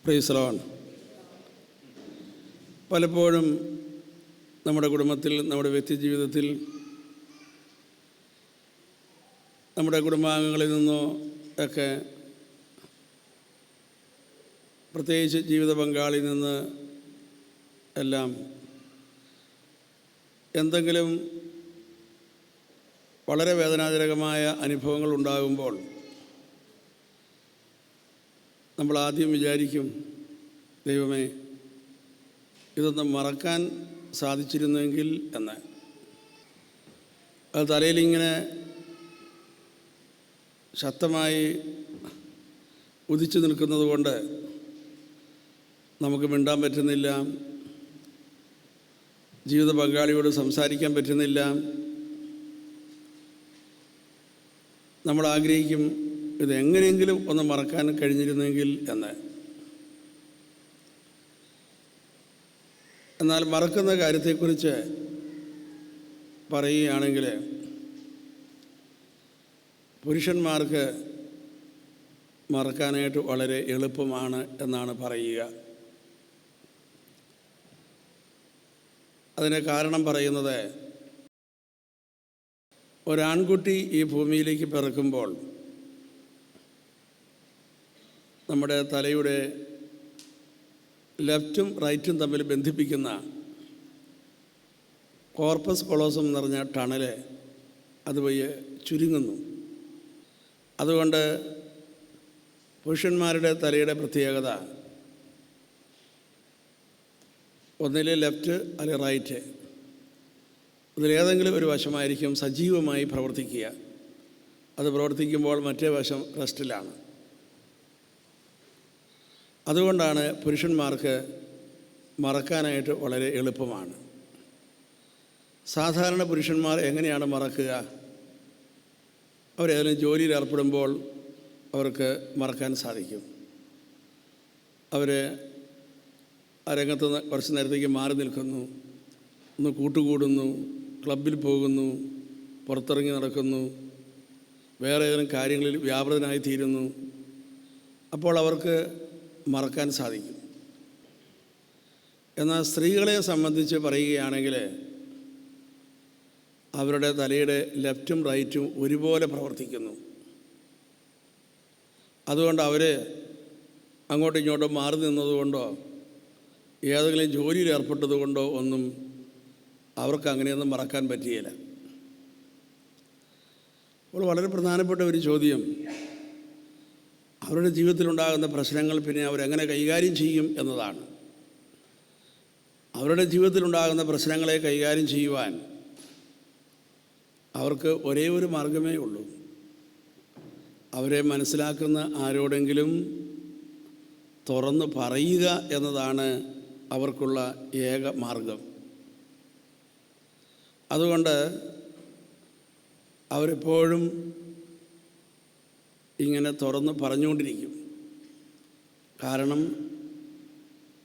Praise the Lord. പലപ്പോഴും നമ്മുടെ കുടുംബത്തിൽ, നമ്മുടെ വ്യക്തിജീവിതത്തിൽ, നമ്മുടെ കുടുംബാംഗങ്ങളിൽ നിന്നോ ഒക്കെ, പ്രത്യേകിച്ച് ജീവിത പങ്കാളിയിൽ നിന്ന് എല്ലാം എന്തെങ്കിലും വളരെ വേദനാജനകമായ അനുഭവങ്ങൾ ഉണ്ടാകുമ്പോൾ നമ്മൾ ആദ്യം വിചാരിക്കും, ദൈവമേ, ഇതൊന്നും മറക്കാൻ സാധിച്ചിരുന്നെങ്കിൽ എന്ന്. അത് തലയിലിങ്ങനെ ശക്തമായി ഉദിച്ചു നിൽക്കുന്നത് കൊണ്ട് നമുക്ക് മിണ്ടാൻ പറ്റുന്നില്ല, ജീവിത പങ്കാളിയോട് സംസാരിക്കാൻ പറ്റുന്നില്ല. നമ്മൾ ആഗ്രഹിക്കും, ഇതെങ്ങനെയെങ്കിലും ഒന്ന് മറക്കാൻ കഴിഞ്ഞിരുന്നെങ്കിൽ എന്ന്. എന്നാൽ മറക്കുന്ന കാര്യത്തെക്കുറിച്ച് പറയുകയാണെങ്കിൽ, പുരുഷന്മാർക്ക് മറക്കാനായിട്ട് വളരെ എളുപ്പമാണ് എന്നാണ് പറയുക. അതിന് കാരണം പറയുന്നത്, ഒരാൺകുട്ടി ഈ ഭൂമിയിലേക്ക് പിറക്കുമ്പോൾ നമ്മുടെ തലയുടെ ലെഫ്റ്റും റൈറ്റും തമ്മിൽ ബന്ധിപ്പിക്കുന്ന കോർപ്പസ് കൊളോസം എന്ന് പറഞ്ഞ ടണല് അതുവഴി ചുരുങ്ങുന്നു. അതുകൊണ്ട് പുരുഷന്മാരുടെ തലയുടെ പ്രത്യേകത, ഒന്നിലെ ലെഫ്റ്റ് അല്ലെങ്കിൽ റൈറ്റ്, ഇതിലേതെങ്കിലും ഒരു വശമായിരിക്കും സജീവമായി പ്രവർത്തിക്കുക. അത് പ്രവർത്തിക്കുമ്പോൾ മറ്റേ വശം റെസ്റ്റിലാണ്. അതുകൊണ്ടാണ് പുരുഷന്മാർക്ക് മറക്കാനായിട്ട് വളരെ എളുപ്പമാണ്. സാധാരണ പുരുഷന്മാർ എങ്ങനെയാണ് മറക്കുക? അവരേതെങ്കിലും ജോലിയിൽ ഏർപ്പെടുമ്പോൾ അവർക്ക് മറക്കാൻ സാധിക്കും. അവർ ആ രംഗത്ത് നിന്ന് കുറച്ച് നേരത്തേക്ക് മാറി നിൽക്കുന്നു, ഒന്ന് കൂട്ടുകൂടുന്നു, ക്ലബിൽ പോകുന്നു, പുറത്തിറങ്ങി നടക്കുന്നു, വേറെ ഏതെങ്കിലും കാര്യങ്ങളിൽ വ്യാപൃതനായി തീരുന്നു. അപ്പോൾ അവർക്ക് മറക്കാൻ സാധിക്കും. എന്നാൽ സ്ത്രീകളെ സംബന്ധിച്ച് പറയുകയാണെങ്കിൽ, അവരുടെ തലയുടെ ലെഫ്റ്റും റൈറ്റും ഒരുപോലെ പ്രവർത്തിക്കുന്നു. അതുകൊണ്ട് അവർ അങ്ങോട്ടും ഇങ്ങോട്ടും മാറി നിന്നതുകൊണ്ടോ ഏതെങ്കിലും ജോലിയിൽ ഏർപ്പെട്ടതുകൊണ്ടോ ഒന്നും അവർക്ക് അങ്ങനെയൊന്നും മറക്കാൻ പറ്റുകയില്ല. അപ്പോൾ വളരെ പ്രധാനപ്പെട്ട ഒരു ചോദ്യം, അവരുടെ ജീവിതത്തിലുണ്ടാകുന്ന പ്രശ്നങ്ങൾ പിന്നെ അവരെങ്ങനെ കൈകാര്യം ചെയ്യും എന്നതാണ്. അവരുടെ ജീവിതത്തിലുണ്ടാകുന്ന പ്രശ്നങ്ങളെ കൈകാര്യം ചെയ്യുവാൻ അവർക്ക് ഒരേ ഒരു മാർഗമേ ഉള്ളൂ. അവരെ മനസ്സിലാക്കുന്ന ആരോടെങ്കിലും തുറന്ന് പറയുക എന്നതാണ് അവർക്കുള്ള ഏക മാർഗം. അതുകൊണ്ട് അവരെപ്പോഴും ഇങ്ങനെ തുറന്ന് പറഞ്ഞുകൊണ്ടിരിക്കും. കാരണം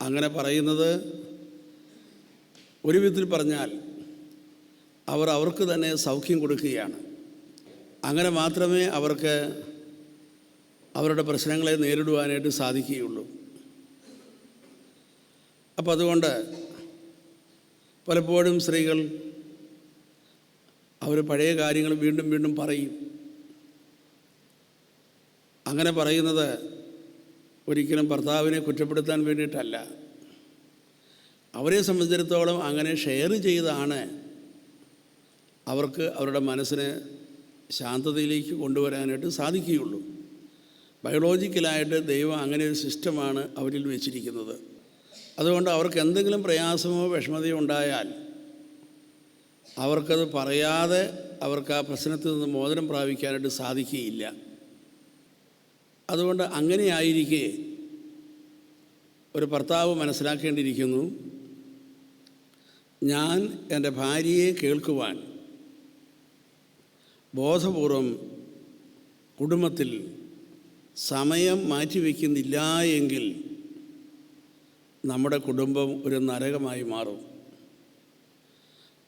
അങ്ങനെ പറയുന്നത്, ഒരു വിധത്തിൽ പറഞ്ഞാൽ അവർക്ക് തന്നെ സൗഖ്യം കൊടുക്കുകയാണ്. അങ്ങനെ മാത്രമേ അവർക്ക് അവരുടെ പ്രശ്നങ്ങളെ നേരിടുവാനായിട്ട് സാധിക്കുകയുള്ളൂ. അപ്പോൾ അതുകൊണ്ട് പലപ്പോഴും സ്ത്രീകൾ അവർ പഴയ കാര്യങ്ങൾ വീണ്ടും വീണ്ടും പറയും. അങ്ങനെ പറയുന്നത് ഒരിക്കലും ഭർത്താവിനെ കുറ്റപ്പെടുത്താൻ വേണ്ടിയിട്ടല്ല. അവരെ സംബന്ധിച്ചിടത്തോളം അങ്ങനെ ഷെയർ ചെയ്താണ് അവർക്ക് അവരുടെ മനസ്സിനെ ശാന്തതയിലേക്ക് കൊണ്ടുവരാനായിട്ട് സാധിക്കുകയുള്ളൂ. ബയോളജിക്കലായിട്ട് ദൈവം അങ്ങനെ ഒരു സിസ്റ്റമാണ് അവരിൽ വെച്ചിരിക്കുന്നത്. അതുകൊണ്ട് അവർക്ക് എന്തെങ്കിലും പ്രയാസമോ വിഷമതയോ ഉണ്ടായാൽ അവർക്കത് പറയാതെ അവർക്ക് ആ പ്രശ്നത്തിൽ നിന്ന് മോചനം പ്രാപിക്കാനായിട്ട് സാധിക്കുകയില്ല. അതുകൊണ്ട് അങ്ങനെയായിരിക്കെ ഒരു ഭർത്താവ് മനസ്സിലാക്കേണ്ടിയിരിക്കുന്നു, ഞാൻ എൻ്റെ ഭാര്യയെ കേൾക്കുവാൻ ബോധപൂർവം കുടുംബത്തിൽ സമയം മാറ്റിവെക്കുന്നില്ല എങ്കിൽ നമ്മുടെ കുടുംബം ഒരു നരകമായി മാറും.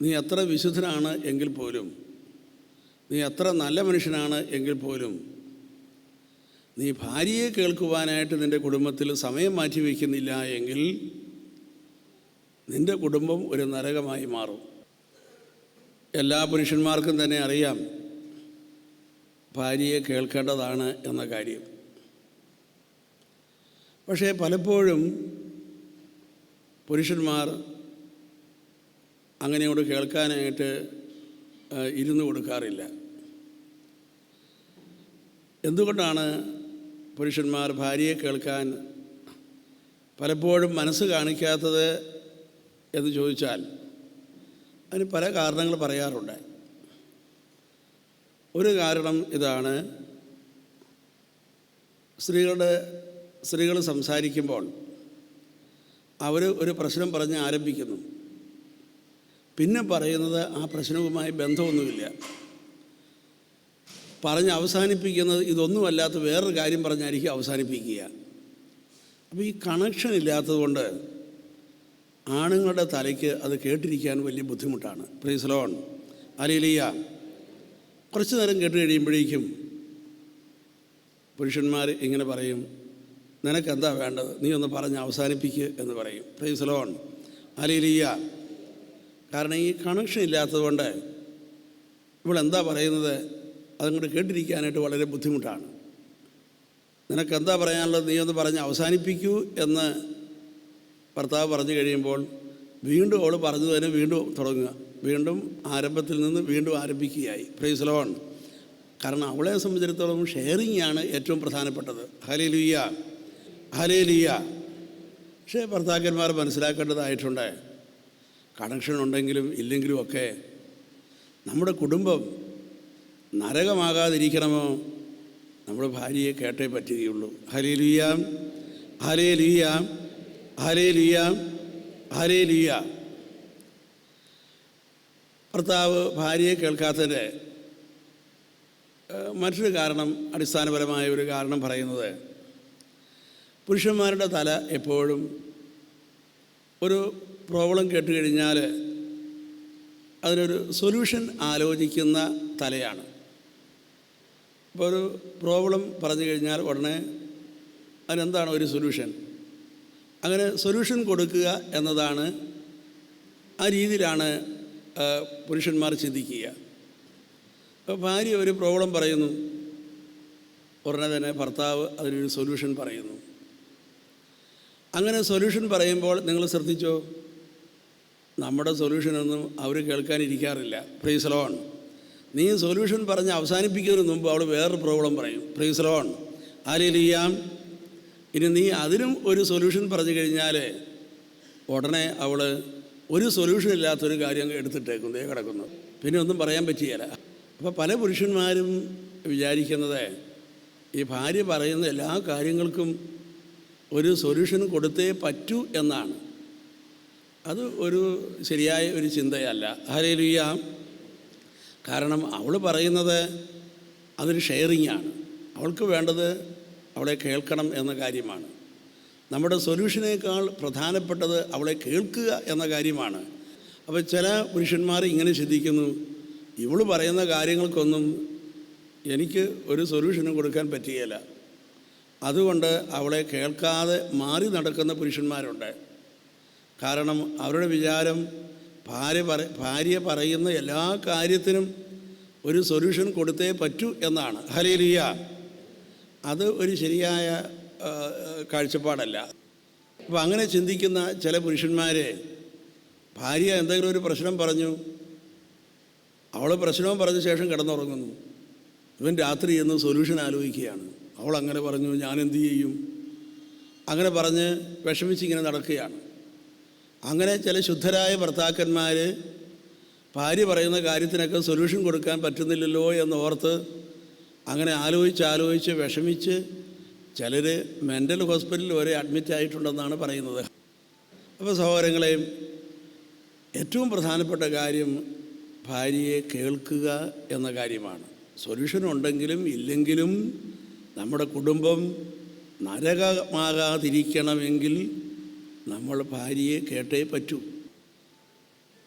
നീ എത്ര വിശുദ്ധനാണ് എങ്കിൽ പോലും, നീ എത്ര നല്ല മനുഷ്യനാണ് എങ്കിൽ പോലും, നീ ഭാര്യയെ കേൾക്കുവാനായിട്ട് നിൻ്റെ കുടുംബത്തിൽ സമയം മാറ്റിവെക്കുന്നില്ല എങ്കിൽ നിൻ്റെ കുടുംബം ഒരു നരകമായി മാറും. എല്ലാ പുരുഷന്മാർക്കും തന്നെ അറിയാം ഭാര്യയെ കേൾക്കേണ്ടതാണ് എന്ന കാര്യം. പക്ഷേ പലപ്പോഴും പുരുഷന്മാർ അങ്ങനെയോട് കേൾക്കാനായിട്ട് ഇരുന്ന് കൊടുക്കാറില്ല. എന്തുകൊണ്ടാണ് പുരുഷന്മാർ ഭാര്യയെ കേൾക്കാൻ പലപ്പോഴും മനസ്സ് കാണിക്കാത്തത് എന്ന് ചോദിച്ചാൽ അതിന് പല കാരണങ്ങൾ പറയാറുണ്ട്. ഒരു കാരണം ഇതാണ്, സ്ത്രീകൾ സംസാരിക്കുമ്പോൾ അവർ ഒരു പ്രശ്നം പറഞ്ഞ് ആരംഭിക്കുന്നു, പിന്നെ പറയുന്നത് ആ പ്രശ്നവുമായി ബന്ധമൊന്നുമില്ല, പറഞ്ഞ് അവസാനിപ്പിക്കുന്നത് ഇതൊന്നുമല്ലാത്ത വേറൊരു കാര്യം പറഞ്ഞായിരിക്കും അവസാനിപ്പിക്കുക. അപ്പോൾ ഈ കണക്ഷൻ ഇല്ലാത്തതുകൊണ്ട് ആണുങ്ങളുടെ തലയ്ക്ക് അത് കേട്ടിരിക്കാൻ വലിയ ബുദ്ധിമുട്ടാണ്. Praise Lord, hallelujah. കുറച്ച് നേരം കേട്ട് കഴിയുമ്പോഴേക്കും പുരുഷന്മാർ ഇങ്ങനെ പറയും, നിനക്കെന്താ വേണ്ടത്, നീ ഒന്ന് പറഞ്ഞ് അവസാനിപ്പിക്കുക എന്ന് പറയും. Praise Lord, hallelujah. കാരണം ഈ കണക്ഷൻ ഇല്ലാത്തതുകൊണ്ട് ഇവളെന്താ പറയുന്നത് അതങ്ങോട്ട് കേട്ടിരിക്കാനായിട്ട് വളരെ ബുദ്ധിമുട്ടാണ്. നിനക്കെന്താ പറയാനുള്ളത്, നീ ഒന്ന് പറഞ്ഞ് അവസാനിപ്പിക്കൂ എന്ന് ഭർത്താവ് പറഞ്ഞു കഴിയുമ്പോൾ വീണ്ടും അവൾ പറഞ്ഞു തന്നെ വീണ്ടും തുടങ്ങുക, വീണ്ടും ആരംഭത്തിൽ നിന്ന് വീണ്ടും ആരംഭിക്കുകയായി. Praise Lord. കാരണം അവളെ സംബന്ധിച്ചിടത്തോളം ഷെയറിംഗ് ആണ് ഏറ്റവും പ്രധാനപ്പെട്ടത്. Hallelujah, hallelujah. പക്ഷേ ഭർത്താക്കന്മാർ മനസ്സിലാക്കേണ്ടതായിട്ടുണ്ട്, കണക്ഷൻ ഉണ്ടെങ്കിലും ഇല്ലെങ്കിലും ഒക്കെ നമ്മുടെ കുടുംബം നരകമാകാതിരിക്കണമോ നമ്മൾ ഭാര്യയെ കേട്ടേ പറ്റുകയുള്ളൂ. Hallelujah, hallelujah, hallelujah, hallelujah. ഭർത്താവ് ഭാര്യയെ കേൾക്കാത്തതിൻ്റെ മറ്റൊരു കാരണം, അടിസ്ഥാനപരമായ ഒരു കാരണം പറയുന്നത്, പുരുഷന്മാരുടെ തല എപ്പോഴും ഒരു പ്രോബ്ലം കേട്ട് കഴിഞ്ഞാൽ അതിനൊരു സൊല്യൂഷൻ ആലോചിക്കുന്ന തലയാണ്. ഇപ്പോൾ ഒരു പ്രോബ്ലം പറഞ്ഞു കഴിഞ്ഞാൽ ഉടനെ അതിനെന്താണ് ഒരു സൊല്യൂഷൻ, അങ്ങനെ സൊല്യൂഷൻ കൊടുക്കുക എന്നതാണ്, ആ രീതിയിലാണ് പുരുഷന്മാർ ചിന്തിക്കുക. അപ്പോൾ ഭാര്യ ഒരു പ്രോബ്ലം പറയുന്നു, ഉടനെ തന്നെ ഭർത്താവ് അതിനൊരു സൊല്യൂഷൻ പറയുന്നു. അങ്ങനെ സൊല്യൂഷൻ പറയുമ്പോൾ നിങ്ങൾ ശ്രദ്ധിച്ചോ, നമ്മുടെ സൊല്യൂഷനൊന്നും അവർ കേൾക്കാനിരിക്കാറില്ല. Praise lord. നീ സൊല്യൂഷൻ പറഞ്ഞ് അവസാനിപ്പിക്കുന്നതിന് മുമ്പ് അവൾ വേറൊരു പ്രോബ്ലം പറയും. Praise Lord, hallelujah. ഇനി നീ അതിനും ഒരു സൊല്യൂഷൻ പറഞ്ഞു കഴിഞ്ഞാൽ ഉടനെ അവൾ ഒരു സൊല്യൂഷൻ ഇല്ലാത്തൊരു കാര്യം എടുത്തിട്ടേക്കും, ദേ കിടക്കുന്നു, പിന്നെ ഒന്നും പറയാൻ പറ്റുകയില്ല. അപ്പോൾ പല പുരുഷന്മാരും വിചാരിക്കുന്നത് ഈ ഭാര്യ പറയുന്ന എല്ലാ കാര്യങ്ങൾക്കും ഒരു സൊല്യൂഷൻ കൊടുത്തേ പറ്റൂ എന്നാണ്. അത് ഒരു ശരിയായ ഒരു ചിന്തയല്ല. ഹല്ലേലൂയ. കാരണം അവൾ പറയുന്നത് അതൊരു ഷെയറിംഗ് ആണ്. അവൾക്ക് വേണ്ടത് അവളെ കേൾക്കണം എന്ന കാര്യമാണ്. നമ്മുടെ സൊല്യൂഷനേക്കാൾ പ്രധാനപ്പെട്ടത് അവളെ കേൾക്കുക എന്ന കാര്യമാണ്. അപ്പോൾ ചില പുരുഷന്മാർ ഇങ്ങനെ ചിന്തിക്കുന്നു, ഇവൾ പറയുന്ന കാര്യങ്ങൾക്കൊന്നും എനിക്ക് ഒരു സൊല്യൂഷനും കൊടുക്കാൻ പറ്റുകയില്ല, അതുകൊണ്ട് അവളെ കേൾക്കാതെ മാറി നടക്കുന്ന പുരുഷന്മാരുണ്ട്. കാരണം അവരുടെ വിചാരം ഭാര്യ പറയുന്ന എല്ലാ കാര്യത്തിനും ഒരു സൊല്യൂഷൻ കൊടുത്തേ പറ്റൂ എന്നാണ്. ഹല്ലേലൂയ. അത് ഒരു ശരിയായ കാഴ്ചപ്പാടല്ല. അപ്പോൾ അങ്ങനെ ചിന്തിക്കുന്ന ചില പുരുഷന്മാരെ, ഭാര്യ എന്തെങ്കിലും ഒരു പ്രശ്നം പറഞ്ഞു, അവൾ പ്രശ്നവും പറഞ്ഞ ശേഷം കിടന്നുറങ്ങുന്നു, ഇവൻ രാത്രി എന്ന് സൊല്യൂഷൻ ആലോചിക്കുകയാണ്. അവൾ അങ്ങനെ പറഞ്ഞു, ഞാൻ എന്തു ചെയ്യും, അങ്ങനെ പറഞ്ഞ് വിഷമിച്ചിങ്ങനെ നടക്കുകയാണ്. അങ്ങനെ ചില ശുദ്ധരായ ഭർത്താക്കന്മാർ ഭാര്യ പറയുന്ന കാര്യത്തിനൊക്കെ സൊല്യൂഷൻ കൊടുക്കാൻ പറ്റുന്നില്ലല്ലോ എന്നോർത്ത് അങ്ങനെ ആലോചിച്ച് വിഷമിച്ച് ചിലർ മെൻ്റൽ ഹോസ്പിറ്റലിൽ വരെ അഡ്മിറ്റ് ആയിട്ടുണ്ടെന്നാണ് പറയുന്നത്. അപ്പോൾ സഹോദരങ്ങളെ, ഏറ്റവും പ്രധാനപ്പെട്ട കാര്യം ഭാര്യയെ കേൾക്കുക എന്ന കാര്യമാണ്. സൊല്യൂഷൻ ഉണ്ടെങ്കിലും ഇല്ലെങ്കിലും നമ്മുടെ കുടുംബം നരകമാകാതിരിക്കണമെങ്കിൽ നമ്മൾ ഭാര്യയെ കേട്ടേ പറ്റൂ.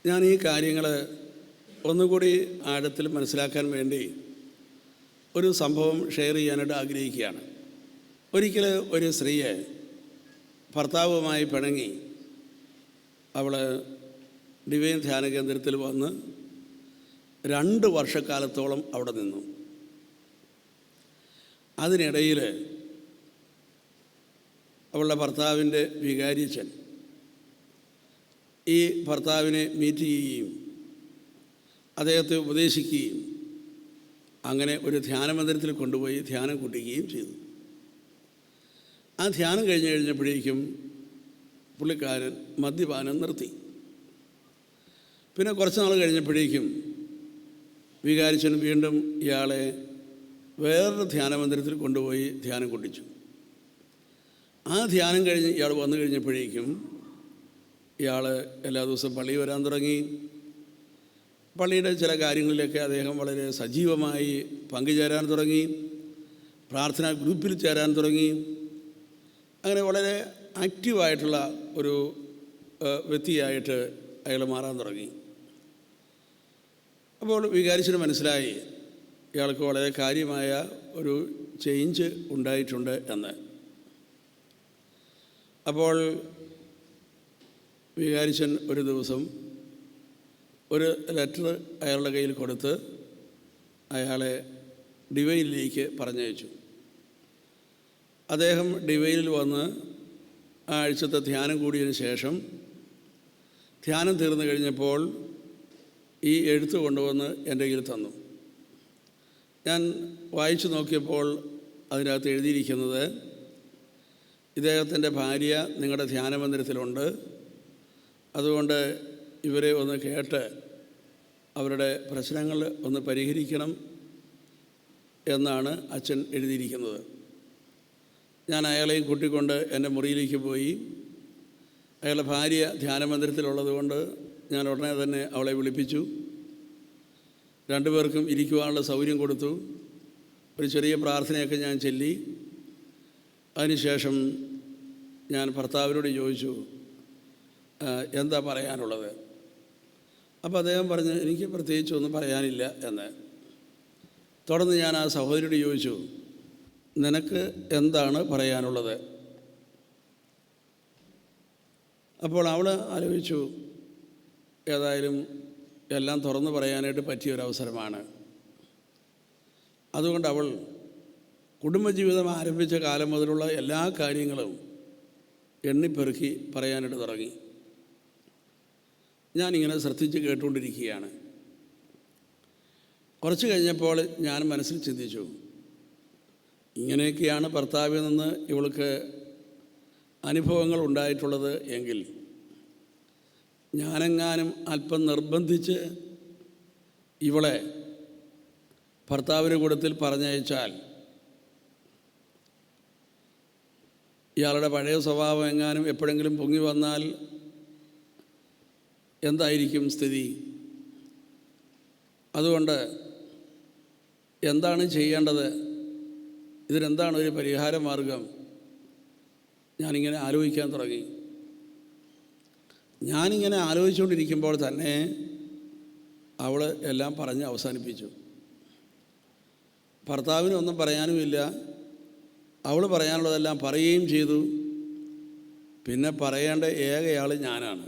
ഞാൻ ഈ കാര്യങ്ങൾ ഒന്നുകൂടി ആഴത്തിൽ മനസ്സിലാക്കാൻ വേണ്ടി ഒരു സംഭവം ഷെയർ ചെയ്യാനായിട്ട് ആഗ്രഹിക്കുകയാണ്. ഒരിക്കൽ ഒരു സ്ത്രീയെ ഭർത്താവുമായി പിണങ്ങി അവൾ ഡിവൈൻ ധ്യാന കേന്ദ്രത്തിൽ വന്ന് 2 വർഷക്കാലത്തോളം അവിടെ നിന്നു. അതിനിടയിൽ അവളുടെ ഭർത്താവിൻ്റെ വികാരിയച്ഛൻ ഈ ഭർത്താവിനെ മീറ്റ് ചെയ്യുകയും അദ്ദേഹത്തെ ഉപദേശിക്കുകയും അങ്ങനെ ഒരു ധ്യാനമന്ദിരത്തിൽ കൊണ്ടുപോയി ധ്യാനം കൂട്ടിക്കുകയും ചെയ്തു. ആ ധ്യാനം കഴിഞ്ഞപ്പോഴേക്കും പുള്ളിക്കാരൻ മദ്യപാനം നിർത്തി. പിന്നെ കുറച്ച് നാൾ കഴിഞ്ഞപ്പോഴേക്കും വികാരിച്ചൻ വീണ്ടും ഇയാളെ വേറൊരു ധ്യാനമന്ദിരത്തിൽ കൊണ്ടുപോയി ധ്യാനം കൊണ്ടിച്ചു. ആ ധ്യാനം കഴിഞ്ഞ് ഇയാൾ വന്നു കഴിഞ്ഞപ്പോഴേക്കും ഇയാൾ എല്ലാ ദിവസവും പള്ളിയിൽ വരാൻ തുടങ്ങി. പള്ളിയുടെ ചില കാര്യങ്ങളിലൊക്കെ അദ്ദേഹം വളരെ സജീവമായി പങ്കുചേരാൻ തുടങ്ങി. പ്രാർത്ഥനാ ഗ്രൂപ്പിൽ ചേരാൻ തുടങ്ങി. അങ്ങനെ വളരെ ആക്റ്റീവായിട്ടുള്ള ഒരു വ്യക്തിയായിട്ട് അയാൾ മാറാൻ തുടങ്ങി. അപ്പോൾ വികാരിച്ചിന് മനസ്സിലായി ഇയാൾക്ക് വളരെ കാര്യമായ ഒരു ചേഞ്ച് ഉണ്ടായിട്ടുണ്ട് എന്ന്. അപ്പോൾ വികാരിച്ചൻ ഒരു ദിവസം ഒരു ലെറ്റർ അയാളുടെ കയ്യിൽ കൊടുത്ത് അയാളെ ഡിവൈനിലേക്ക് പറഞ്ഞയച്ചു. അദ്ദേഹം ഡിവൈനിൽ വന്ന് ആ ആഴ്ചത്തെ ധ്യാനം കൂടിയതിന് ശേഷം ധ്യാനം തീർന്നു കഴിഞ്ഞപ്പോൾ ഈ എഴുത്ത് കൊണ്ടുവന്ന് എൻ്റെ കയ്യിൽ തന്നു. ഞാൻ വായിച്ചു നോക്കിയപ്പോൾ അതിനകത്ത് എഴുതിയിരിക്കുന്നത്, ഇദ്ദേഹത്തിൻ്റെ ഭാര്യ നിങ്ങളുടെ ധ്യാനമന്ദിരത്തിലുണ്ട്, അതുകൊണ്ട് ഇവരെ ഒന്ന് കേട്ട് അവരുടെ പ്രശ്നങ്ങൾ ഒന്ന് പരിഹരിക്കണം എന്നാണ് അച്ഛൻ എഴുതിയിരിക്കുന്നത്. ഞാൻ അയാളെയും കൂട്ടിക്കൊണ്ട് എൻ്റെ മുറിയിലേക്ക് പോയി. അയാളുടെ ഭാര്യ ധ്യാനമന്ദിരത്തിലുള്ളത് കൊണ്ട് ഞാൻ ഉടനെ തന്നെ അവളെ വിളിപ്പിച്ചു. 2 പേർക്കും ഇരിക്കുവാനുള്ള സൗകര്യം കൊടുത്തു. ഒരു ചെറിയ പ്രാർത്ഥനയൊക്കെ ഞാൻ ചൊല്ലി. അതിനുശേഷം ഞാൻ ഭർത്താവിനോട് ചോദിച്ചു, എന്താ പറയാനുള്ളത്? അപ്പോൾ അദ്ദേഹം പറഞ്ഞു, എനിക്ക് പ്രത്യേകിച്ചൊന്നും പറയാനില്ല എന്ന്. തുടർന്ന് ഞാൻ ആ സഹോദരിയോട് ചോദിച്ചു, നിനക്ക് എന്താണ് പറയാനുള്ളത്? അപ്പോൾ അവൾ ആലോചിച്ചു, ഏതായാലും എല്ലാം തുറന്നു പറയാനായിട്ട് പറ്റിയൊരവസരമാണ്. അതുകൊണ്ട് അവൾ കുടുംബജീവിതം ആരംഭിച്ച കാലം മുതലുള്ള എല്ലാ കാര്യങ്ങളും എണ്ണിപ്പെറുക്കി പറയാനായിട്ട് തുടങ്ങി. ഞാനിങ്ങനെ ശ്രദ്ധിച്ച് കേട്ടുകൊണ്ടിരിക്കുകയാണ്. കുറച്ച് കഴിഞ്ഞപ്പോൾ ഞാൻ മനസ്സിൽ ചിന്തിച്ചു, ഇങ്ങനെയൊക്കെയാണ് ഭർത്താവിൽ നിന്ന് ഇവൾക്ക് അനുഭവങ്ങൾ ഉണ്ടായിട്ടുള്ളത് എങ്കിൽ ഞാനെങ്ങാനും അല്പം നിർബന്ധിച്ച് ഇവളെ ഭർത്താവിൻ്റെ കൂട്ടത്തിൽ പറഞ്ഞയച്ചാൽ ഇയാളുടെ പഴയ സ്വഭാവം എങ്ങാനും എപ്പോഴെങ്കിലും പൊങ്ങി വന്നാൽ എന്തായിരിക്കും സ്ഥിതി? അതുകൊണ്ട് എന്താണ് ചെയ്യേണ്ടത്? ഇതിനെന്താണ് ഒരു പരിഹാര മാർഗം? ഞാനിങ്ങനെ ആലോചിക്കാൻ തുടങ്ങി. ഞാനിങ്ങനെ ആലോചിച്ചുകൊണ്ടിരിക്കുമ്പോൾ തന്നെ അവൾ എല്ലാം പറഞ്ഞ് അവസാനിപ്പിച്ചു. ഭർത്താവിനൊന്നും പറയാനുമില്ല. അവൾ പറയാനുള്ളതെല്ലാം പറയുകയും ചെയ്തു. പിന്നെ പറയേണ്ട ഏകയാൾ ഞാനാണ്.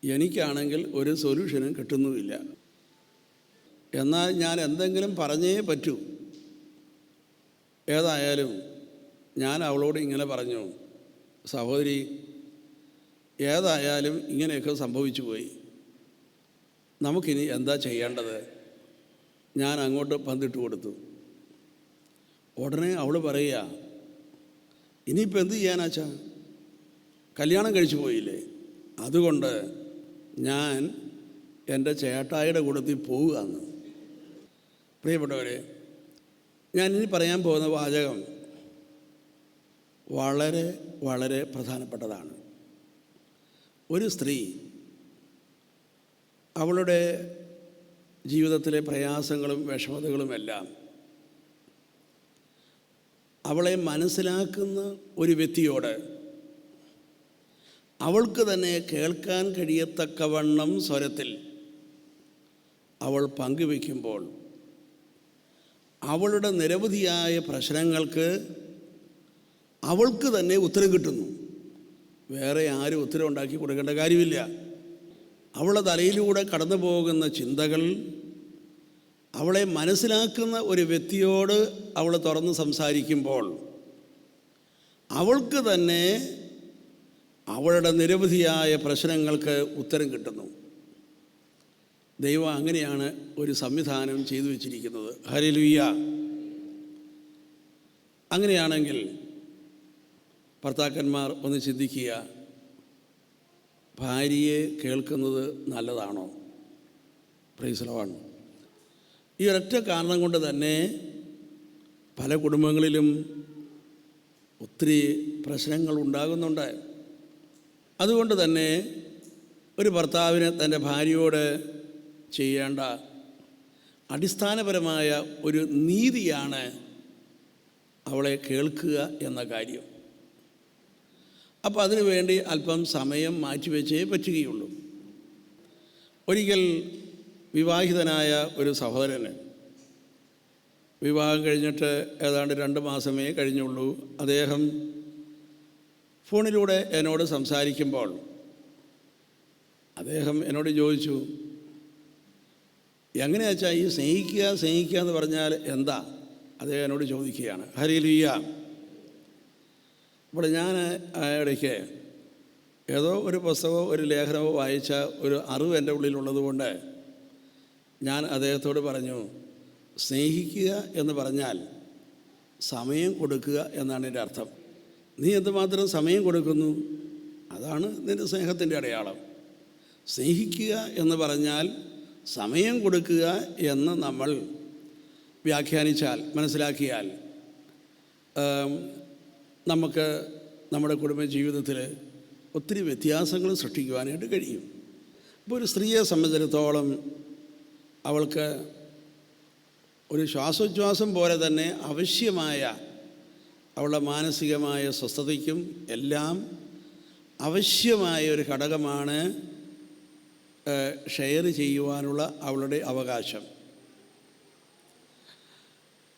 എനിക്കാണെങ്കിൽ ഒരു സൊല്യൂഷനും കിട്ടുന്നുമില്ല. എന്നാൽ ഞാൻ എന്തെങ്കിലും പറഞ്ഞേ പറ്റൂ. ഏതായാലും ഞാൻ അവളോട് ഇങ്ങനെ പറഞ്ഞു, സഹോദരി, ഏതായാലും ഇങ്ങനെയൊക്കെ സംഭവിച്ചു പോയി, നമുക്കിനി എന്താ ചെയ്യേണ്ടത്? ഞാൻ അങ്ങോട്ട് പന്തിട്ട് കൊടുത്തു. ഉടനെ അവൾ പറയുക, ഇനിയിപ്പോൾ എന്ത് ചെയ്യാനാച്ചാ? കല്യാണം കഴിച്ചു പോയില്ലേ, അതുകൊണ്ട് ഞാൻ എൻ്റെ ചേട്ടായിയുടെ കൂട്ടത്തിൽ പോവുകയെന്ന്. പ്രിയപ്പെട്ടവരെ, ഞാനിനി പറയാൻ പോകുന്ന വാചകം വളരെ വളരെ പ്രധാനപ്പെട്ടതാണ്. ഒരു സ്ത്രീ അവളുടെ ജീവിതത്തിലെ പ്രയാസങ്ങളും വിഷമതകളുമെല്ലാം അവളെ മനസ്സിലാക്കുന്ന ഒരു വ്യക്തിയോട് അവൾക്ക് തന്നെ കേൾക്കാൻ കഴിയത്തക്കവണ്ണം സ്വരത്തിൽ അവൾ പങ്കുവയ്ക്കുമ്പോൾ അവളുടെ നിരവധിയായ പ്രശ്നങ്ങൾക്ക് അവൾക്ക് തന്നെ ഉത്തരം കിട്ടുന്നു. വേറെ ആരും ഉത്തരം ഉണ്ടാക്കി കൊടുക്കേണ്ട കാര്യമില്ല. അവളുടെ തലയിലൂടെ കടന്നു പോകുന്ന ചിന്തകൾ, അവളെ മനസ്സിലാക്കുന്ന ഒരു വ്യക്തിയോട് അവൾ തുറന്ന് സംസാരിക്കുമ്പോൾ അവൾക്ക് തന്നെ അവളുടെ നിരവധിയായ പ്രശ്നങ്ങൾക്ക് ഉത്തരം കിട്ടുന്നു. ദൈവം അങ്ങനെയാണ് ഒരു സംവിധാനം ചെയ്തു വച്ചിരിക്കുന്നത്. ഹല്ലേലൂയ. അങ്ങനെയാണെങ്കിൽ ഭർത്താക്കന്മാർ ഒന്ന് ചിന്തിക്കുക, ഭാര്യയെ കേൾക്കുന്നത് നല്ലതാണോ? Praise the Lord. ഈ ഒരൊറ്റ കാരണം കൊണ്ട് തന്നെ പല കുടുംബങ്ങളിലും ഒത്തിരി പ്രശ്നങ്ങൾ ഉണ്ടാകുന്നുണ്ട്. അതുകൊണ്ട് തന്നെ ഒരു ഭർത്താവിന് തൻ്റെ ഭാര്യയോട് ചെയ്യേണ്ട അടിസ്ഥാനപരമായ ഒരു നീതിയാണ് അവളെ കേൾക്കുക എന്ന കാര്യം. അപ്പോൾ അതിനു വേണ്ടി അല്പം സമയം മാറ്റിവെച്ചേ പറ്റുകയുള്ളൂ. ഒരിക്കൽ വിവാഹിതനായ ഒരു സഹോദരന് വിവാഹം കഴിഞ്ഞിട്ട് ഏതാണ്ട് 2 മാസമേ കഴിഞ്ഞുള്ളൂ. അദ്ദേഹം ഫോണിലൂടെ എന്നോട് സംസാരിക്കുമ്പോൾ അദ്ദേഹം എന്നോട് ചോദിച്ചു, എങ്ങനെയാ വെച്ചാൽ ഈ സ്നേഹിക്കുക എന്ന് പറഞ്ഞാൽ എന്താ? അദ്ദേഹം എന്നോട് ചോദിക്കുകയാണ്. ഹല്ലേലൂയ. അപ്പോൾ ഞാൻ ഇടയ്ക്ക് ഏതോ ഒരു പുസ്തകമോ ഒരു ലേഖനമോ വായിച്ച ഒരു അറിവ് എൻ്റെ ഉള്ളിലുള്ളത് കൊണ്ട് ഞാൻ അദ്ദേഹത്തോട് പറഞ്ഞു, സ്നേഹിക്കുക എന്ന് പറഞ്ഞാൽ സമയം കൊടുക്കുക എന്നാണ് എൻ്റെ അർത്ഥം. നീ എന്തുമാത്രം സമയം കൊടുക്കുന്നു, അതാണ് നിൻ്റെ സ്നേഹത്തിൻ്റെ അടയാളം. സ്നേഹിക്കുക എന്ന് പറഞ്ഞാൽ സമയം കൊടുക്കുക എന്ന് നമ്മൾ വ്യാഖ്യാനിച്ചാൽ, മനസ്സിലാക്കിയാൽ നമുക്ക് നമ്മുടെ കുടുംബജീവിതത്തിൽ ഒത്തിരി വ്യത്യാസങ്ങൾ സൃഷ്ടിക്കുവാനായിട്ട് കഴിയും. ഇപ്പോൾ ഒരു സ്ത്രീയെ സംബന്ധിച്ചിടത്തോളം അവൾക്ക് ഒരു ശ്വാസോച്ഛ്വാസം പോലെ തന്നെ ആവശ്യമായ അവളുടെ മാനസികമായ സ്വസ്ഥതയ്ക്കും എല്ലാം ആവശ്യമായ ഒരു ഘടകമാണ് ഷെയർ ചെയ്യുവാനുള്ള അവളുടെ അവകാശം.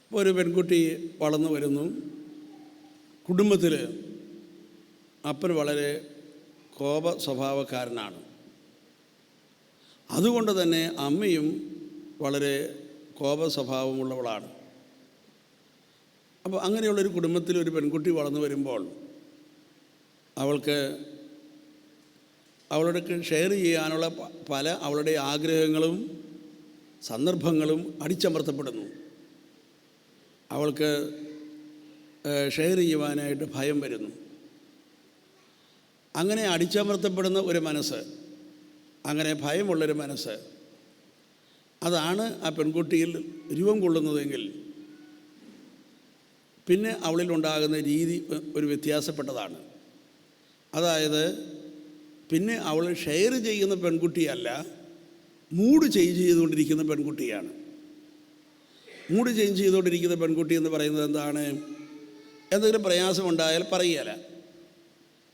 ഇപ്പോൾ ഒരു പെൺകുട്ടി വളർന്നു വരുന്നു. കുടുംബത്തിൽ അപ്പൻ വളരെ കോപ സ്വഭാവക്കാരനാണ്. അതുകൊണ്ട് തന്നെ അമ്മയും വളരെ കോപ സ്വഭാവമുള്ളവളാണ്. അപ്പോൾ അങ്ങനെയുള്ളൊരു കുടുംബത്തിൽ ഒരു പെൺകുട്ടി വളർന്നു വരുമ്പോൾ അവൾക്ക് അവളുടെ ഷെയർ ചെയ്യാനുള്ള പല അവളുടെ ആഗ്രഹങ്ങളും സന്ദർഭങ്ങളും അടിച്ചമർത്തപ്പെടുന്നു. അവൾക്ക് ഷെയർ ചെയ്യുവാനായിട്ട് ഭയം വരുന്നു. അങ്ങനെ അടിച്ചമർത്തപ്പെടുന്ന ഒരു മനസ്സ്, അങ്ങനെ ഭയമുള്ളൊരു മനസ്സ്, അതാണ് ആ പെൺകുട്ടിയിൽ രൂപം കൊള്ളുന്നതെങ്കിൽ പിന്നെ അവളിലുണ്ടാകുന്ന രീതി ഒരു വ്യത്യാസപ്പെട്ടതാണ്. അതായത് പിന്നെ അവൾ ഷെയർ ചെയ്യുന്ന പെൺകുട്ടിയല്ല, മൂഡ് ചേഞ്ച് ചെയ്തുകൊണ്ടിരിക്കുന്ന പെൺകുട്ടിയാണ്. മൂഡ് ചേഞ്ച് ചെയ്തുകൊണ്ടിരിക്കുന്ന പെൺകുട്ടി എന്ന് പറയുന്നത് എന്താണ്? എന്തെങ്കിലും പ്രയാസമുണ്ടായാൽ പറയുകയില്ല,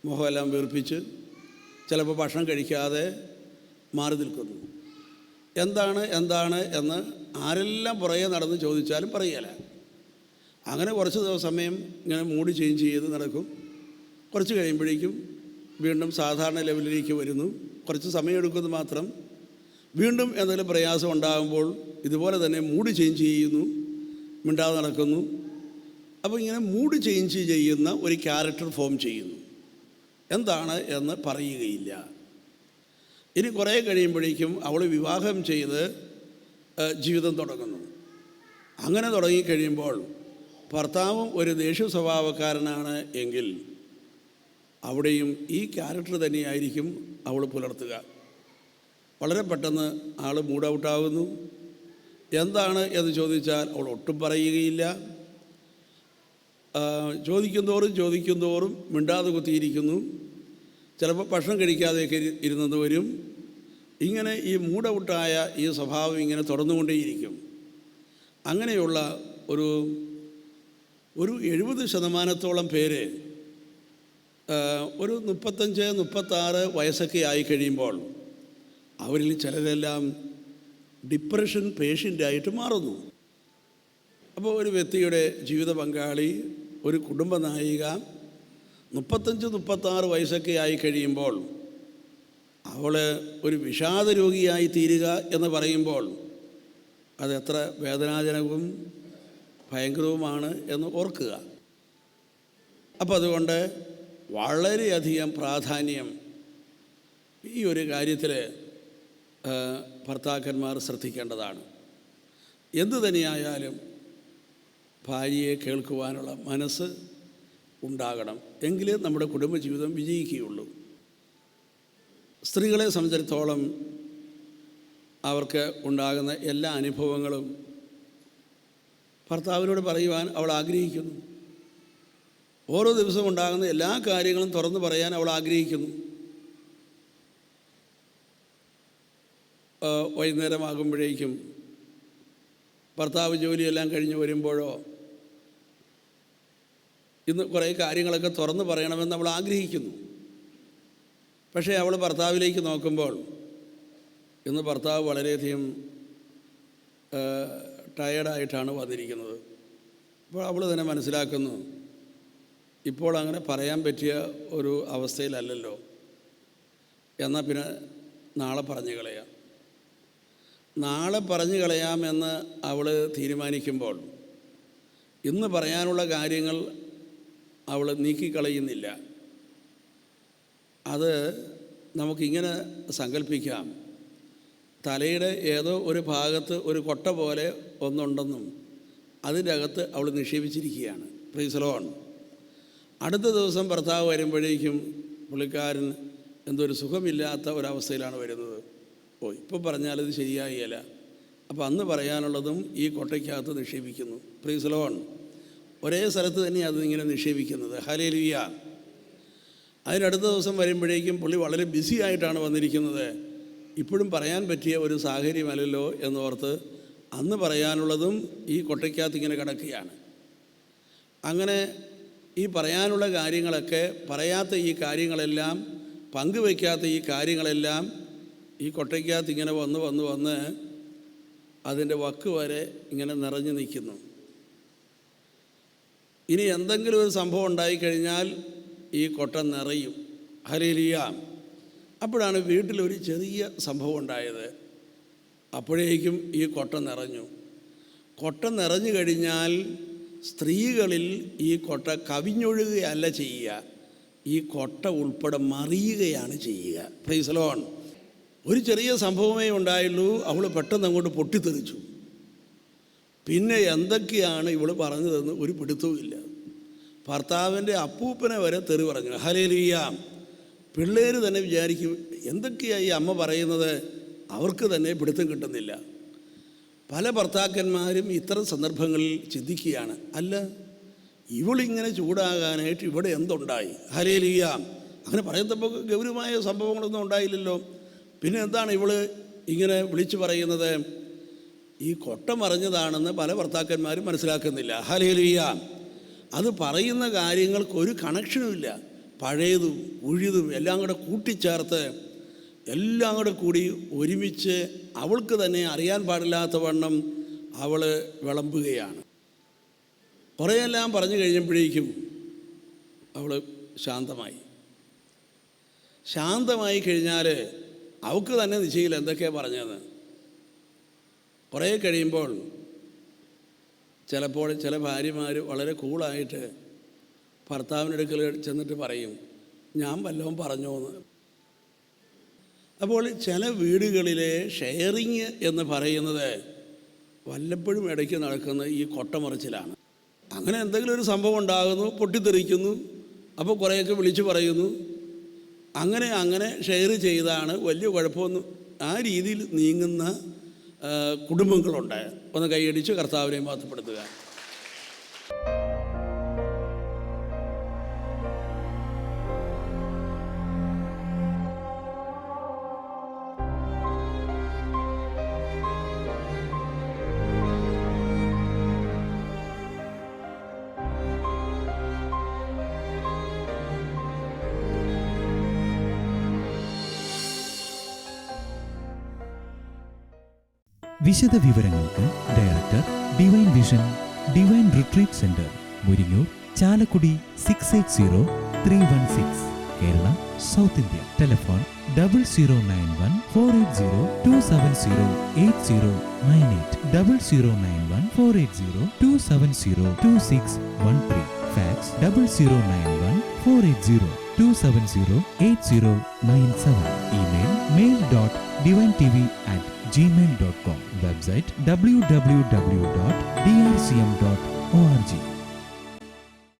മുഖമെല്ലാം വീർപ്പിച്ച് ചിലപ്പോൾ ഭക്ഷണം കഴിക്കാതെ മാറി നിൽക്കുന്നു. എന്താണ് എന്ന് ആരെല്ലാം പുറകെ നടന്ന് ചോദിച്ചാലും പറയുകയില്ല. അങ്ങനെ കുറച്ച് സമയം ഇങ്ങനെ മൂഡ് ചേഞ്ച് ചെയ്ത് നടക്കും. കുറച്ച് കഴിയുമ്പോഴേക്കും വീണ്ടും സാധാരണ ലെവലിലേക്ക് വരുന്നു. കുറച്ച് സമയമെടുക്കുന്നത് മാത്രം. വീണ്ടും എന്തെങ്കിലും പ്രയാസം ഉണ്ടാകുമ്പോൾ ഇതുപോലെ തന്നെ മൂഡ് ചേഞ്ച് ചെയ്യുന്നു, മിണ്ടാതെ നടക്കുന്നു. അപ്പോൾ ഇങ്ങനെ മൂഡ് ചേഞ്ച് ചെയ്യുന്ന ഒരു ക്യാരക്ടർ ഫോം ചെയ്യുന്നു. എന്താണ് എന്ന് പറയുകയില്ല. ഇനി കുറേ കഴിയുമ്പോഴേക്കും അവൾ വിവാഹം ചെയ്ത് ജീവിതം തുടങ്ങുന്നു. അങ്ങനെ തുടങ്ങിക്കഴിയുമ്പോൾ ഭർത്താവും ഒരു ദേഷ്യ സ്വഭാവക്കാരനാണ് എങ്കിൽ അവിടെയും ഈ ക്യാരക്ടർ തന്നെയായിരിക്കും അവൾ പുലർത്തുക. വളരെ പെട്ടെന്ന് ആൾ മൂഡ് ഔട്ടാകുന്നു. എന്താണ് എന്ന് ചോദിച്ചാൽ അവൾ ഒട്ടും പറയുകയില്ല. ചോദിക്കും തോറും മിണ്ടാതെ കുത്തിയിരിക്കുന്നു. ചിലപ്പോൾ ഭക്ഷണം കഴിക്കാതെയൊക്കെ ഇരുന്നത് വരും. ഇങ്ങനെ ഈ മൂഡ് ഔട്ടായ ഈ സ്വഭാവം ഇങ്ങനെ തുടർന്നുകൊണ്ടേയിരിക്കും. അങ്ങനെയുള്ള ഒരു 70% പേര് ഒരു 35-36 വയസ്സൊക്കെ ആയിക്കഴിയുമ്പോൾ അവരിൽ ചിലരെല്ലാം ഡിപ്രഷൻ പേഷ്യൻ്റായിട്ട് മാറുന്നു. അപ്പോൾ ഒരു വ്യക്തിയുടെ ജീവിത പങ്കാളി, ഒരു കുടുംബ നായിക 35-36 വയസ്സൊക്കെ ആയി കഴിയുമ്പോൾ അവൾ ഒരു വിഷാദ രോഗിയായി തീരുക എന്ന് പറയുമ്പോൾ അതെത്ര വേദനാജനകവും ഭയങ്കരവുമാണ് എന്ന് ഓർക്കുക. അപ്പോൾ അതുകൊണ്ട് വളരെയധികം പ്രാധാന്യം ഈ ഒരു കാര്യത്തിൽ ഭർത്താക്കന്മാർ ശ്രദ്ധിക്കേണ്ടതാണ്. എന്തു തന്നെയായാലും ഭാര്യയെ കേൾക്കുവാനുള്ള മനസ്സ് ഉണ്ടാകണം, എങ്കിലേ നമ്മുടെ കുടുംബജീവിതം വിജയിക്കുകയുള്ളൂ. സ്ത്രീകളെ സംബന്ധിച്ചിടത്തോളം അവർക്ക് ഉണ്ടാകുന്ന എല്ലാ അനുഭവങ്ങളും ഭർത്താവിനോട് പറയുവാൻ അവൾ ആഗ്രഹിക്കുന്നു. ഓരോ ദിവസവും ഉണ്ടാകുന്ന എല്ലാ കാര്യങ്ങളും തുറന്നു പറയാൻ അവൾ ആഗ്രഹിക്കുന്നു. വൈകുന്നേരമാകുമ്പോഴേക്കും ഭർത്താവ് ജോലിയെല്ലാം കഴിഞ്ഞ് വരുമ്പോഴോ ഇന്ന് കുറേ കാര്യങ്ങളൊക്കെ തുറന്നു പറയണമെന്ന് അവൾ ആഗ്രഹിക്കുന്നു. പക്ഷേ അവൾ ഭർത്താവിലേക്ക് നോക്കുമ്പോൾ ഇന്ന് ഭർത്താവ് വളരെയധികം ടയേർഡായിട്ടാണ് വന്നിരിക്കുന്നത്. അപ്പോൾ അവൾ തന്നെ മനസ്സിലാക്കുന്നു, ഇപ്പോൾ അങ്ങനെ പറയാൻ പറ്റിയ ഒരു അവസ്ഥയിലല്ലല്ലോ, എന്നാൽ പിന്നെ നാളെ പറഞ്ഞു കളയാം. നാളെ പറഞ്ഞു കളയാമെന്ന് അവൾ തീരുമാനിക്കുമ്പോൾ ഇന്ന് പറയാനുള്ള കാര്യങ്ങൾ അവൾ നീക്കിക്കളയുന്നില്ല. അത് നമുക്കിങ്ങനെ സങ്കല്പിക്കാം, തലയുടെ ഏതോ ഒരു ഭാഗത്ത് ഒരു കൊട്ട പോലെ ഒന്നുണ്ടെന്നും അതിൻ്റെ അകത്ത് അവൾ നിക്ഷേപിച്ചിരിക്കുകയാണ്. Praise the Lord. അടുത്ത ദിവസം ഭർത്താവ് വരുമ്പോഴേക്കും പുള്ളിക്കാരൻ എന്തൊരു സുഖമില്ലാത്ത ഒരവസ്ഥയിലാണ് വരുന്നത്. ഇപ്പോൾ പറഞ്ഞാലത് ശരിയായില്ല. അപ്പോൾ അന്ന് പറയാനുള്ളതും ഈ കൊട്ടയ്ക്കകത്ത് നിക്ഷേപിക്കുന്നു. Praise the Lord. ഒരേ സ്ഥലത്ത് തന്നെ അതിങ്ങനെ നിക്ഷേപിക്കുന്നത്. ഹല്ലേലൂയ. അതിനടുത്ത ദിവസം വരുമ്പോഴേക്കും പുള്ളി വളരെ ബിസി ആയിട്ടാണ് വന്നിരിക്കുന്നത്. ഇപ്പോഴും പറയാൻ പറ്റിയ ഒരു സാഹചര്യമല്ലല്ലോ എന്നോർത്ത് അന്ന് പറയാനുള്ളതും ഈ കൊട്ടയ്ക്കകത്ത് ഇങ്ങനെ കിടക്കുകയാണ്. അങ്ങനെ ഈ പറയാനുള്ള കാര്യങ്ങളൊക്കെ, പറയാത്ത ഈ കാര്യങ്ങളെല്ലാം, പങ്കുവയ്ക്കാത്ത ഈ കാര്യങ്ങളെല്ലാം ഈ കൊട്ടയ്ക്കകത്ത് ഇങ്ങനെ വന്ന് അതിൻ്റെ വക്ക് വരെ ഇങ്ങനെ നിറഞ്ഞു നിൽക്കുന്നു. ഇനി എന്തെങ്കിലും ഒരു സംഭവം ഉണ്ടായിക്കഴിഞ്ഞാൽ ഈ കൊട്ട നിറയും. ഹല്ലേലൂയ. അപ്പോഴാണ് വീട്ടിലൊരു ചെറിയ സംഭവം ഉണ്ടായത്. അപ്പോഴേക്കും ഈ കൊട്ട നിറഞ്ഞു. കൊട്ട നിറഞ്ഞു കഴിഞ്ഞാൽ സ്ത്രീകളിൽ ഈ കൊട്ട കവിഞ്ഞൊഴുകുകയല്ല ചെയ്യുക, ഈ കൊട്ട ഉൾപ്പെടെ മറിയുകയാണ് ചെയ്യുക. Praise the Lord. ഒരു ചെറിയ സംഭവമേ ഉണ്ടായുള്ളൂ, അവൾ പെട്ടെന്ന് അങ്ങോട്ട് പൊട്ടിത്തെറിച്ചു. പിന്നെ എന്തൊക്കെയാണ് ഇവൾ പറഞ്ഞതെന്ന് ഒരു പിടുത്തവുമില്ല. ഭർത്താവിൻ്റെ അപ്പൂപ്പനെ വരെ തെറി പറഞ്ഞു. ഹല്ലേലൂയ. പിള്ളേർ തന്നെ വിചാരിക്കും, എന്തൊക്കെയാണ് ഈ അമ്മ പറയുന്നത്, അവർക്ക് തന്നെ പിടുത്തം കിട്ടുന്നില്ല. പല ഭർത്താക്കന്മാരും ഇത്തരം സന്ദർഭങ്ങളിൽ ചിന്തിക്കുകയാണ്, അല്ല ഇവളിങ്ങനെ ചൂടാകാനായിട്ട് ഇവിടെ എന്തുണ്ടായി. ഹല്ലേലൂയ. അങ്ങനെ പറയത്തപ്പോൾ ഗൗരവമായ സംഭവങ്ങളൊന്നും ഉണ്ടായില്ലല്ലോ. പിന്നെ എന്താണ് ഇവൾ ഇങ്ങനെ വിളിച്ചു പറയുന്നത്? ഈ കൊട്ട മറിഞ്ഞതാണെന്ന് പല ഭർത്താക്കന്മാരും മനസ്സിലാക്കുന്നില്ല. ഹല്ലേലൂയ. അത് പറയുന്ന കാര്യങ്ങൾക്ക് ഒരു കണക്ഷനുമില്ല. പഴയതും പുതിയതും എല്ലാം കൂടെ കൂട്ടിച്ചേർത്ത് എല്ലാം കൂടെ കൂടി ഒരുമിച്ച് അവൾക്ക് തന്നെ അറിയാൻ പാടില്ലാത്ത വണ്ണം അവൾ വിളമ്പുകയാണ്. കുറേയെല്ലാം പറഞ്ഞു കഴിഞ്ഞപ്പോഴേക്കും അവൾ ശാന്തമായി കഴിഞ്ഞാൽ അവൾക്ക് തന്നെ നിശ്ചയില്ല എന്തൊക്കെയാണ് പറഞ്ഞതെന്ന്. കുറേ കഴിയുമ്പോൾ ചിലപ്പോൾ ചില ഭാര്യമാർ വളരെ കൂളായിട്ട് ഭർത്താവിനടുക്കൽ ചെന്നിട്ട് പറയും, ഞാൻ വല്ലതും പറഞ്ഞോ എന്ന്. അപ്പോൾ ചില വീടുകളിലെ ഷെയറിങ് എന്ന് പറയുന്നത് വല്ലപ്പോഴും ഇടയ്ക്ക് നടക്കുന്ന ഈ കൊട്ടമറിച്ചിലാണ്. അങ്ങനെ എന്തെങ്കിലും ഒരു സംഭവം ഉണ്ടാകുന്നു, പൊട്ടിത്തെറിക്കുന്നു, അപ്പോൾ കുറേയൊക്കെ വിളിച്ചു പറയുന്നു, അങ്ങനെ ഷെയർ ചെയ്താണ് വലിയ കുഴപ്പമൊന്നും ആ രീതിയിൽ നീങ്ങുന്ന കുടുംബങ്ങളുണ്ട്. ഒന്ന് കൈയടിച്ച് കർത്താവിനെ മഹത്വപ്പെടുത്തുക. വിശദ വിവരങ്ങൾക്ക് director, divine vision, divine retreat centre, Muringoor, Chalakudy 680 316, Kerala, South India. Telephone 0091 480 270 8098, 0091 480 270 2613. Fax 0091 480 270 8097. Email mail.divinetv@gmail.com. Website www.drcm.org.